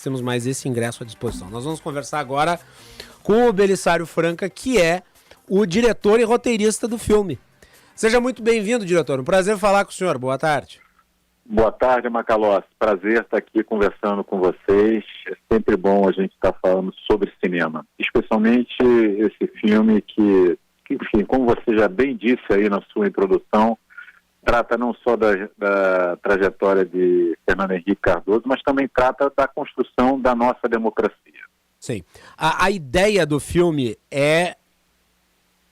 Temos mais esse ingresso à disposição. Nós vamos conversar agora com o Belisário Franca, que é o diretor e roteirista do filme. Seja muito bem-vindo, diretor. Um prazer falar com o senhor. Boa tarde. Boa tarde, Macalossi. Prazer estar aqui conversando com vocês. É sempre bom a gente estar falando sobre cinema, especialmente esse filme que, enfim, como você já bem disse aí na sua introdução, trata não só da trajetória de Fernando Henrique Cardoso, mas também trata da construção da nossa democracia. Sim. A ideia do filme é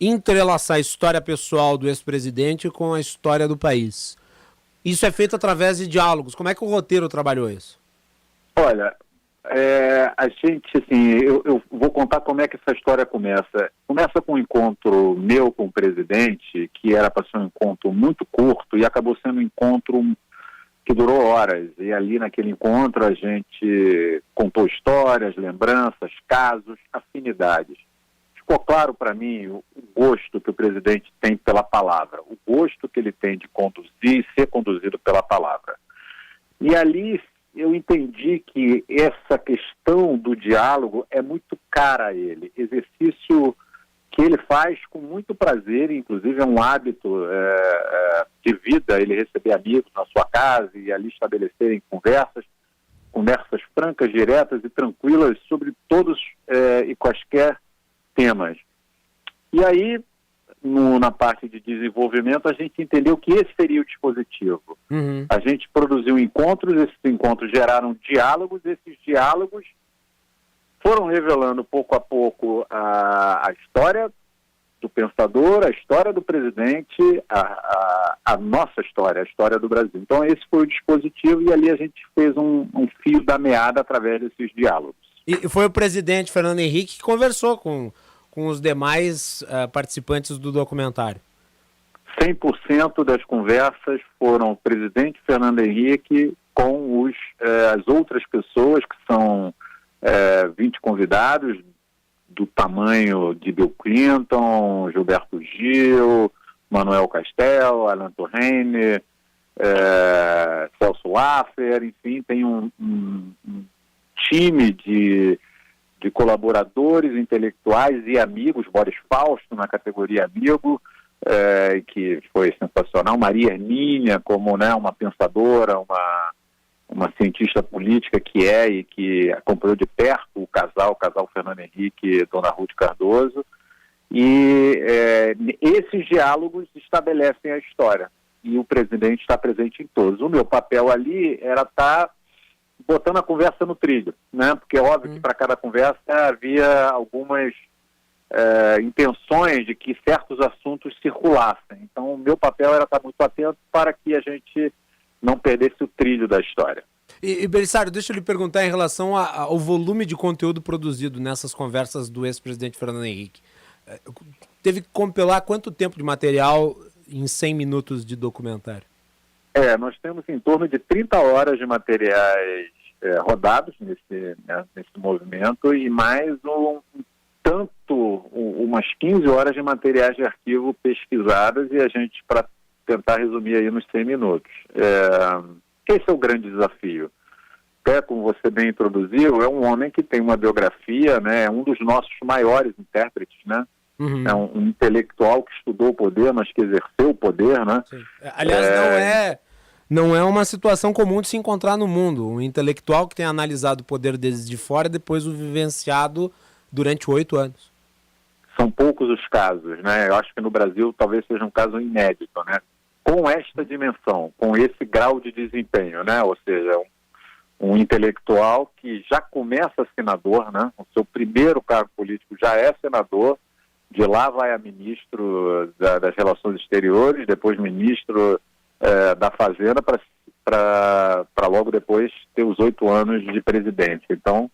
entrelaçar a história pessoal do ex-presidente com a história do país. Isso é feito através de diálogos. Como é que o roteiro trabalhou isso? Olha, a gente, assim, eu vou contar como é que essa história começa. Começa com um encontro meu com o presidente, que era para ser um encontro muito curto, e acabou sendo um encontro que durou horas. E ali naquele encontro a gente contou histórias, lembranças, casos, afinidades. Ficou claro para mim o gosto que o presidente tem pela palavra, o gosto que ele tem de conduzir e ser conduzido pela palavra. E ali eu entendi que essa questão do diálogo é muito cara a ele, exercício que ele faz com muito prazer, inclusive é um hábito de vida, ele receber amigos na sua casa e ali estabelecerem conversas francas, diretas e tranquilas sobre todos e quaisquer temas. E aí, na parte de desenvolvimento, a gente entendeu que esse seria o dispositivo. Uhum. A gente produziu encontros, esses encontros geraram diálogos, esses diálogos foram revelando pouco a pouco a história do pensador, a história do presidente, a nossa história, a história do Brasil. Então esse foi o dispositivo e ali a gente fez um fio da meada através desses diálogos. E foi o presidente Fernando Henrique que conversou com os demais participantes do documentário. 100% das conversas foram o presidente Fernando Henrique com as outras pessoas, que são 20 convidados, do tamanho de Bill Clinton, Gilberto Gil, Manuel Castells, Alain Touraine, Celso Laffer, enfim, tem um time de colaboradores intelectuais e amigos, Boris Fausto na categoria amigo, que foi sensacional, Maria Hermínia como uma pensadora, uma cientista política que e que acompanhou de perto o casal Fernando Henrique e Dona Ruth Cardoso, e esses diálogos estabelecem a história, e o presidente está presente em todos. O meu papel ali era estar botando a conversa no trilho, né? Porque é óbvio que para cada conversa havia algumas intenções de que certos assuntos circulassem. Então o meu papel era estar muito atento para que a gente não perdesse o trilho da história. E Belisário, deixa eu lhe perguntar em relação ao volume de conteúdo produzido nessas conversas do ex-presidente Fernando Henrique. Teve que compilar quanto tempo de material em 100 minutos de documentário? Nós temos em torno de 30 horas de materiais rodados nesse movimento e mais umas 15 horas de materiais de arquivo pesquisados, e a gente, para tentar resumir aí nos 100 minutos. Esse é o grande desafio. Como você bem introduziu, é um homem que tem uma biografia, né? É um dos nossos maiores intérpretes, né? Uhum. É um intelectual que estudou o poder, mas que exerceu o poder, né? Sim. Aliás, não é uma situação comum de se encontrar no mundo. Um intelectual que tem analisado o poder desde fora e depois o vivenciado durante 8 anos. São poucos os casos, né? Eu acho que no Brasil talvez seja um caso inédito, né? Com esta dimensão, com esse grau de desempenho, né? Ou seja, um intelectual que já começa senador, né? O seu primeiro cargo político já é senador, de lá vai a ministro das Relações Exteriores, depois ministro da Fazenda, para logo depois ter os 8 anos de presidente. Então,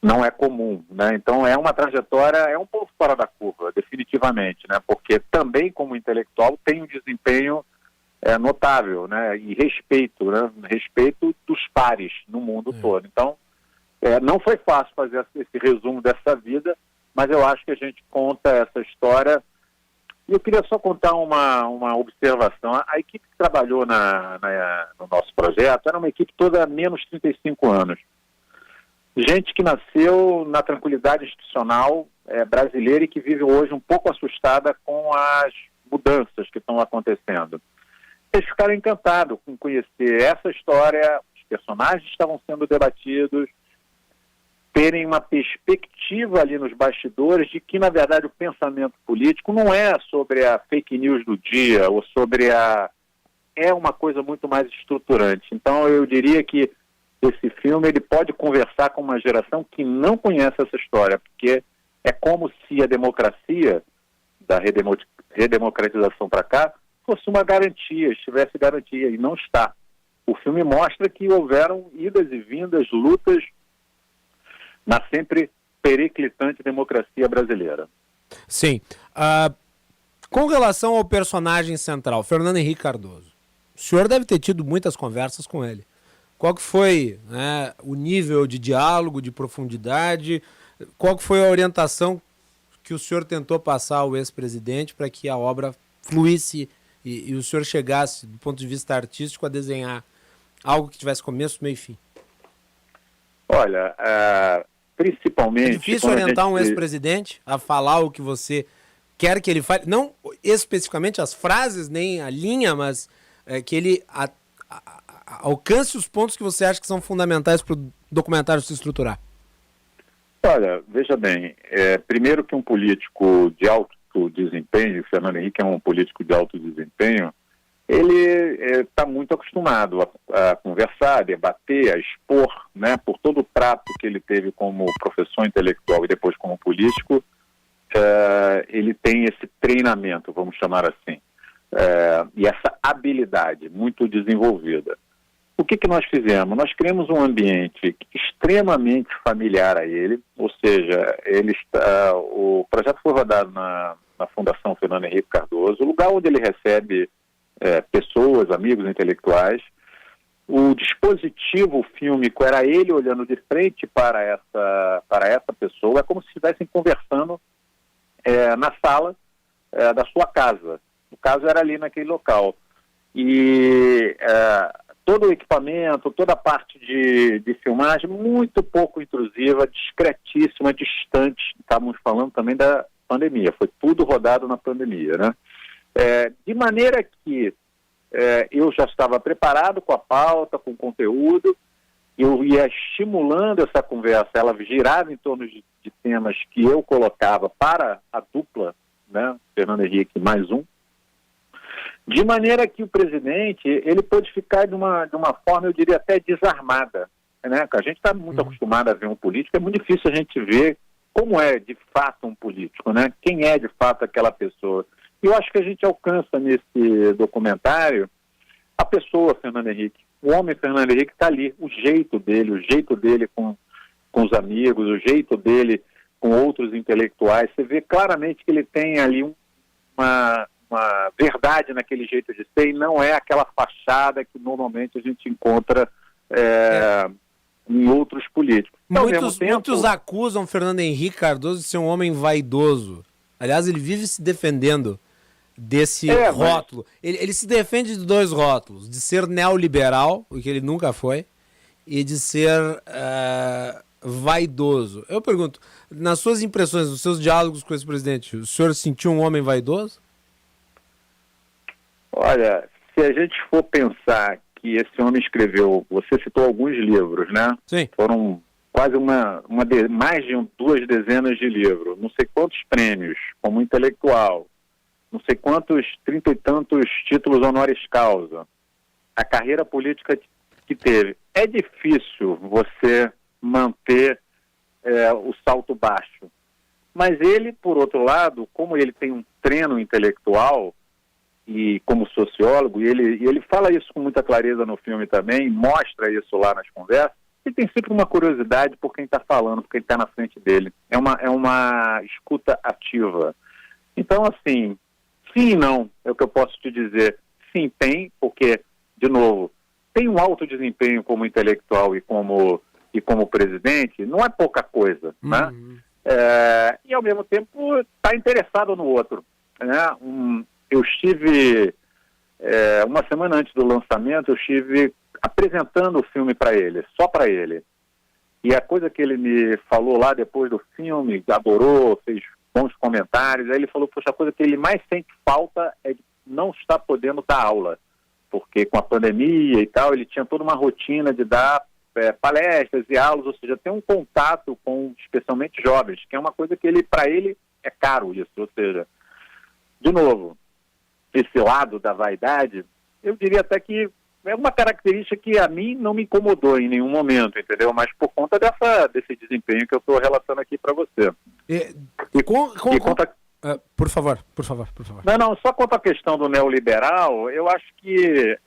não é comum, né? Então, é uma trajetória, um pouco fora da curva, definitivamente, né? Porque também, como intelectual, tem um desempenho notável, né? E respeito, né? Respeito dos pares no mundo todo. Então, não foi fácil fazer esse resumo dessa vida, mas eu acho que a gente conta essa história. E eu queria só contar uma observação. A equipe que trabalhou no nosso projeto era uma equipe toda menos 35 anos. Gente que nasceu na tranquilidade institucional brasileira e que vive hoje um pouco assustada com as mudanças que estão acontecendo. Eles ficaram encantados com conhecer essa história, os personagens estavam sendo debatidos, terem uma perspectiva ali nos bastidores de que, na verdade, o pensamento político não é sobre a fake news do dia ou sobre é uma coisa muito mais estruturante. Então, eu diria que esse filme ele pode conversar com uma geração que não conhece essa história, porque é como se a democracia, da redemocratização para cá, fosse uma garantia, estivesse garantia, e não está. O filme mostra que houveram idas e vindas, lutas na sempre periclitante democracia brasileira. Sim. Com relação ao personagem central, Fernando Henrique Cardoso, o senhor deve ter tido muitas conversas com ele. Qual que foi, né, o nível de diálogo, de profundidade? Qual que foi a orientação que o senhor tentou passar ao ex-presidente para que a obra fluísse e o senhor chegasse, do ponto de vista artístico, a desenhar algo que tivesse começo, meio e fim? Olha, principalmente... É difícil orientar um ex-presidente a falar o que você quer que ele fale, não especificamente as frases, nem a linha, mas que ele alcance os pontos que você acha que são fundamentais para o documentário se estruturar. Olha, veja bem, primeiro que um político de alto desempenho, o Fernando Henrique é um político de alto desempenho, ele está muito acostumado a conversar, a debater, a expor, né, por todo o trato que ele teve como professor intelectual e depois como político, ele tem esse treinamento, vamos chamar assim, e essa habilidade muito desenvolvida. O que nós fizemos? Nós criamos um ambiente extremamente familiar a ele, ou seja, o projeto foi rodado na Fundação Fernando Henrique Cardoso, o lugar onde ele recebe pessoas, amigos intelectuais. O dispositivo fílmico era ele olhando de frente para essa pessoa, é como se estivessem conversando na sala da sua casa. No caso, era ali naquele local. E todo o equipamento, toda a parte de filmagem, muito pouco intrusiva, discretíssima, distante. Estávamos falando também da pandemia, foi tudo rodado na pandemia, né? De maneira que eu já estava preparado com a pauta, com o conteúdo, eu ia estimulando essa conversa, ela girava em torno de temas que eu colocava para a dupla, né, Fernando Henrique mais um, de maneira que o presidente, ele pôde ficar de uma forma, eu diria até desarmada, né? A gente está muito acostumado a ver um político, é muito difícil a gente ver como é de fato um político, né? Quem é de fato aquela pessoa. E eu acho que a gente alcança nesse documentário a pessoa Fernando Henrique. O homem Fernando Henrique está ali, o jeito dele com os amigos, o jeito dele com outros intelectuais. Você vê claramente que ele tem ali uma verdade naquele jeito de ser e não é aquela fachada que normalmente a gente encontra em outros políticos. Então, muitos acusam Fernando Henrique Cardoso de ser um homem vaidoso. Aliás, ele vive se defendendo desse rótulo. Ele se defende de dois rótulos, de ser neoliberal, o que ele nunca foi, e de ser vaidoso. Eu pergunto, nas suas impressões, nos seus diálogos com esse presidente, o senhor sentiu um homem vaidoso? Olha, se a gente for pensar que esse homem escreveu, você citou alguns livros, né? Sim. Foram quase mais de 2 dezenas de livros, não sei quantos prêmios como intelectual, não sei quantos 30 e tantos títulos honoris causa, a carreira política que teve. É difícil você manter o salto baixo. Mas ele, por outro lado, como ele tem um treino intelectual, e como sociólogo, e ele fala isso com muita clareza no filme também, mostra isso lá nas conversas, e tem sempre uma curiosidade por quem está falando, por quem está na frente dele. É uma escuta ativa. Então, assim, sim e não, é o que eu posso te dizer. Sim, tem, porque, de novo, tem um alto desempenho como intelectual e como presidente, não é pouca coisa, né? E, ao mesmo tempo, está interessado no outro, né? Eu estive, uma semana antes do lançamento, eu estive apresentando o filme para ele, só para ele. E a coisa que ele me falou lá depois do filme, adorou, fez bons comentários, aí ele falou, poxa, a coisa que ele mais sente falta é de não estar podendo dar aula, porque com a pandemia e tal, ele tinha toda uma rotina de dar palestras e aulas, ou seja, ter um contato com especialmente jovens, que é uma coisa que para ele é caro isso, ou seja, de novo, esse lado da vaidade, eu diria até que é uma característica que a mim não me incomodou em nenhum momento, entendeu? Mas por conta desse desempenho que eu estou relatando aqui para você. Por favor. Não, só quanto à questão do neoliberal, eu acho que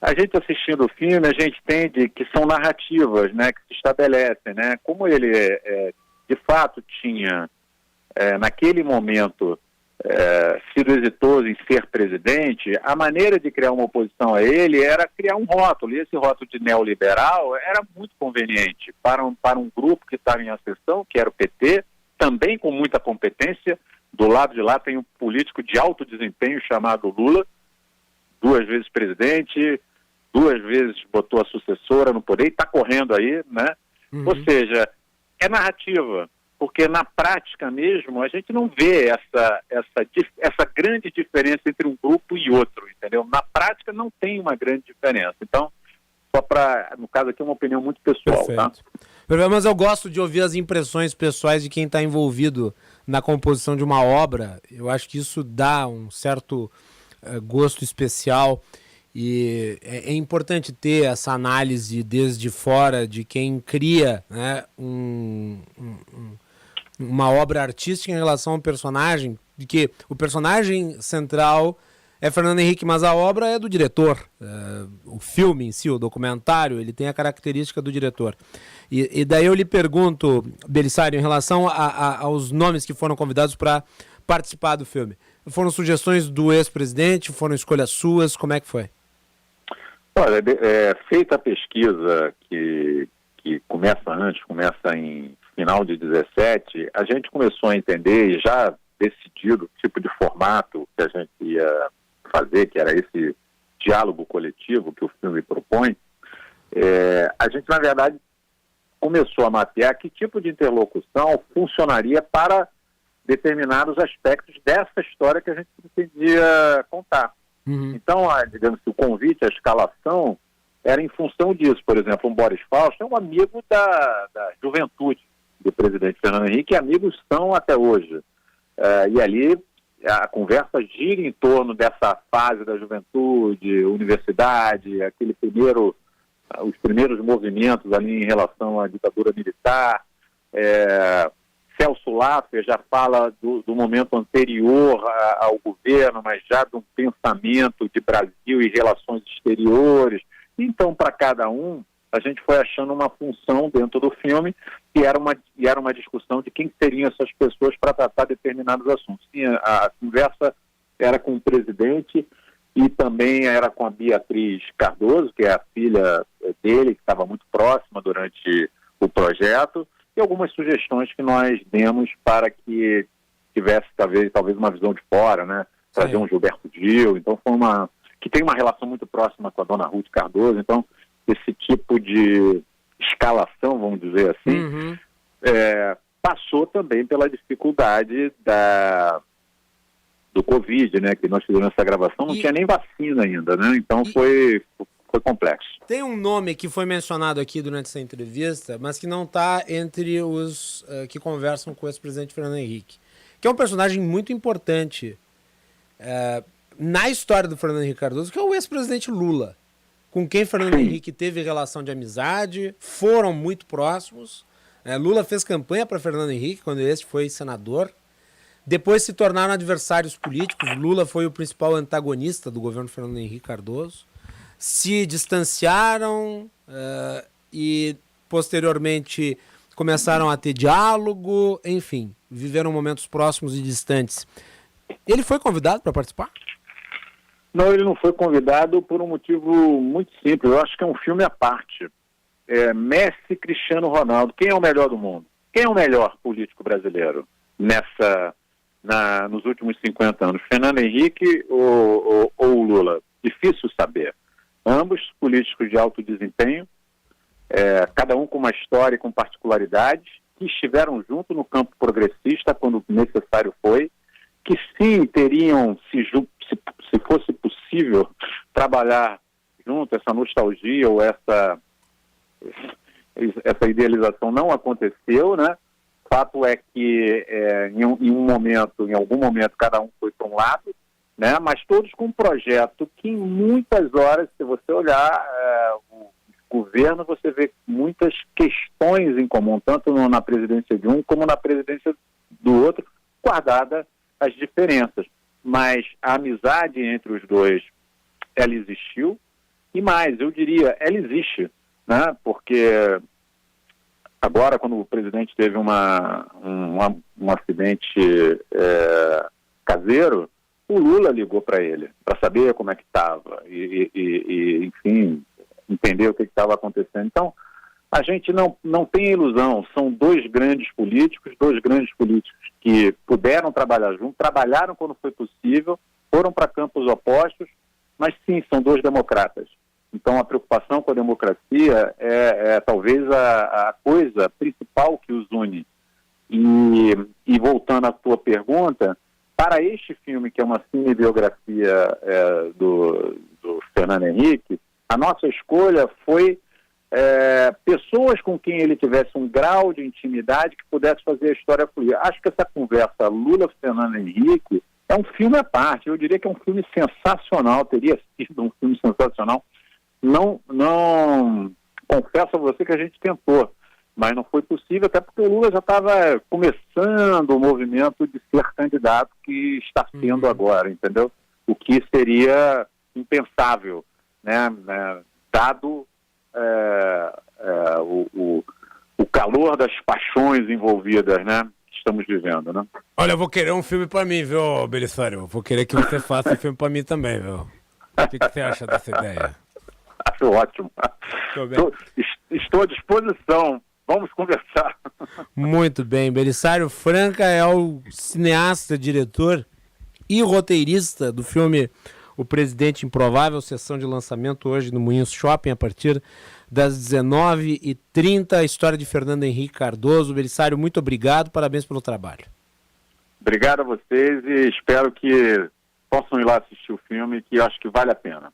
a gente assistindo o filme, a gente entende que são narrativas, né, que se estabelecem, né? Como ele de fato tinha, naquele momento, sido exitoso em ser presidente, a maneira de criar uma oposição a ele era criar um rótulo, e esse rótulo de neoliberal era muito conveniente para um grupo que estava em ascensão, que era o PT, também com muita competência. Do lado de lá tem um político de alto desempenho chamado Lula, 2 vezes presidente, 2 vezes botou a sucessora no poder e está correndo aí, né? Uhum. Ou seja, é narrativa, porque na prática mesmo a gente não vê essa grande diferença entre um grupo e outro, entendeu? Na prática não tem uma grande diferença. Então, só para, no caso aqui, uma opinião muito pessoal, tá? Mas eu gosto de ouvir as impressões pessoais de quem está envolvido na composição de uma obra. Eu acho que isso dá um certo gosto especial e é importante ter essa análise desde fora de quem cria, né, uma obra artística em relação ao personagem, de que o personagem central é Fernando Henrique, mas a obra é do diretor. O filme em si, o documentário, ele tem a característica do diretor. E daí eu lhe pergunto, Belisário, em relação aos nomes que foram convidados para participar do filme. Foram sugestões do ex-presidente? Foram escolhas suas? Como é que foi? Olha, feita a pesquisa que começa em final de 17, a gente começou a entender e já decidido o tipo de formato que a gente ia fazer, que era esse diálogo coletivo que o filme propõe. A gente, na verdade, começou a mapear que tipo de interlocução funcionaria para determinados aspectos dessa história que a gente pretendia contar. Uhum. Então, digamos que o convite, a escalação, era em função disso. Por exemplo, o Boris Fausto é um amigo da juventude do presidente Fernando Henrique, e amigos são até hoje. E ali a conversa gira em torno dessa fase da juventude, universidade, os primeiros movimentos ali em relação à ditadura militar. Celso Laffer já fala do momento anterior ao governo, mas já de um pensamento de Brasil e relações exteriores. Então, para cada um, a gente foi achando uma função dentro do filme e era uma discussão de quem seriam essas pessoas para tratar determinados assuntos. E a conversa era com o presidente e também era com a Beatriz Cardoso, que é a filha dele, que estava muito próxima durante o projeto, e algumas sugestões que nós demos para que tivesse talvez uma visão de fora, né? Trazer um Gilberto Gil, então que tem uma relação muito próxima com a dona Ruth Cardoso, então esse tipo de escalação, vamos dizer assim, passou também pela dificuldade do Covid, né? Que nós fizemos essa gravação, não tinha nem vacina ainda, né? Então foi complexo. Tem um nome que foi mencionado aqui durante essa entrevista, mas que não está entre os que conversam com o ex-presidente Fernando Henrique, que é um personagem muito importante na história do Fernando Henrique Cardoso, que é o ex-presidente Lula, com quem Fernando Henrique teve relação de amizade, foram muito próximos. Lula fez campanha para Fernando Henrique quando este foi senador. Depois se tornaram adversários políticos. Lula foi o principal antagonista do governo Fernando Henrique Cardoso. Se distanciaram e posteriormente começaram a ter diálogo, enfim, viveram momentos próximos e distantes. Ele foi convidado para participar? Não, ele não foi convidado por um motivo muito simples. Eu acho que é um filme à parte. Messi e Cristiano Ronaldo. Quem é o melhor do mundo? Quem é o melhor político brasileiro nos últimos 50 anos? Fernando Henrique ou Lula? Difícil saber. Ambos políticos de alto desempenho, cada um com uma história e com particularidades, que estiveram junto no campo progressista quando necessário foi, que sim teriam, se fosse possível, trabalhar junto, essa nostalgia ou essa idealização não aconteceu, né? Fato é que em algum momento, cada um foi para um lado, né? Mas todos com um projeto que em muitas horas, se você olhar o governo, você vê muitas questões em comum, tanto na presidência de um como na presidência do outro, guardada as diferenças. Mas a amizade entre os dois, ela existiu, e mais, eu diria, ela existe, né? Porque agora, quando o presidente teve um acidente caseiro, o Lula ligou para ele, para saber como é que estava, enfim, entender o que estava acontecendo. Então, a gente não tem ilusão, são dois grandes políticos que puderam trabalhar juntos, trabalharam quando foi possível, foram para campos opostos, mas sim, são dois democratas. Então, a preocupação com a democracia é talvez a coisa principal que os une. E voltando à tua pergunta, para este filme, que é uma cinebiografia do Fernando Henrique, a nossa escolha foi pessoas com quem ele tivesse um grau de intimidade que pudesse fazer a história fluir. Acho que essa conversa Lula-Fernando Henrique é um filme à parte. Eu diria que é um filme sensacional, teria sido um filme sensacional. Não confesso a você que a gente tentou, mas não foi possível, até porque o Lula já estava começando o movimento de ser candidato que está sendo agora, entendeu? O que seria impensável, né? Dado o calor das paixões envolvidas, né? Que estamos vivendo, né? Olha, eu vou querer um filme pra mim, viu, Belisário? Vou querer que você faça um filme pra mim também, viu? O que você acha dessa ideia? Acho ótimo. Estou à disposição. Vamos conversar. Muito bem. Belisário Franca é o cineasta, diretor e roteirista do filme O Presidente Improvável, sessão de lançamento hoje no Moinhos Shopping, a partir das 19h30. A história de Fernando Henrique Cardoso. Belisário, muito obrigado. Parabéns pelo trabalho. Obrigado a vocês e espero que possam ir lá assistir o filme, que eu acho que vale a pena.